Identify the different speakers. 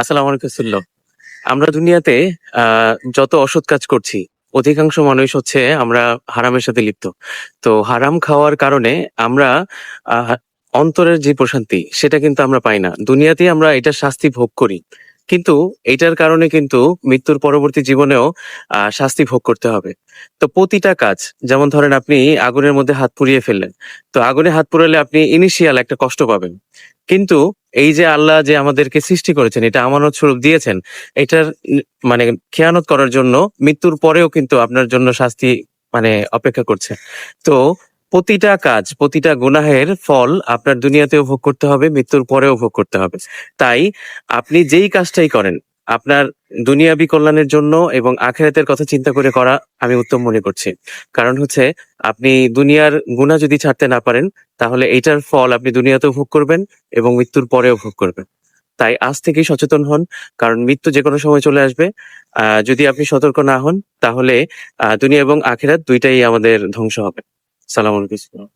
Speaker 1: আসসালামু আলাইকুম সুল্ল। আমরা দুনিয়াতে যত অসৎ কাজ করছি, অধিকাংশ মানুষ হচ্ছে আমরা হারামের সাথে লিপ্ত। তো হারাম খাওয়ার কারণে আমরা আহ অন্তরের যে প্রশান্তি সেটা কিন্তু আমরা পাই না। দুনিয়াতেই আমরা এটার শাস্তি ভোগ করি। কিন্তু এটার কারণে কিন্তু মৃত্যুর পরবর্তী জীবনেও শাস্তি ভোগ করতে হবে। তো প্রতিটা কাজ, যেমন ধরেন আপনি আগুনের মধ্যে হাত পুড়িয়ে ফেললেন। তো আগুনে হাত পুড়ালে আপনি ইনিশিয়াল একটা কষ্ট পাবেন। কিন্তু এই যে আল্লাহ যে আমাদেরকে সৃষ্টি করেছেন, এটা আমানত স্বরূপ দিয়েছেন, এটার মানে খেয়ানত করার জন্য মৃত্যুর পরেও কিন্তু আপনার জন্য শাস্তি অপেক্ষা করছে। তো প্রতিটা কাজ, প্রতিটা গুনাহের ফল আপনার দুনিয়াতেও ভোগ করতে হবে, মৃত্যুর পরেও ভোগ করতে হবে। তাই আপনি যেই কাজটাই করেন, আপনার দুনিয়াবী কল্যাণের জন্য এবং আখিরাতের কথা চিন্তা করে করা আমি উত্তম মনে করছি। কারণ হচ্ছে, আপনি দুনিয়ার গুনাহ যদি ছাড়তে না পারেন, তাহলে এইটার ফল আপনি দুনিয়াতেও ভোগ করবেন এবং মৃত্যুর পরেও ভোগ করবেন। তাই আজ থেকেই সচেতন হন, কারণ মৃত্যু যেকোনো সময় চলে আসবে। যদি আপনি সতর্ক না হন, তাহলে দুনিয়া এবং আখিরাত দুইটাই আমাদের ধ্বংস হবে। সালাম আলাইকুম।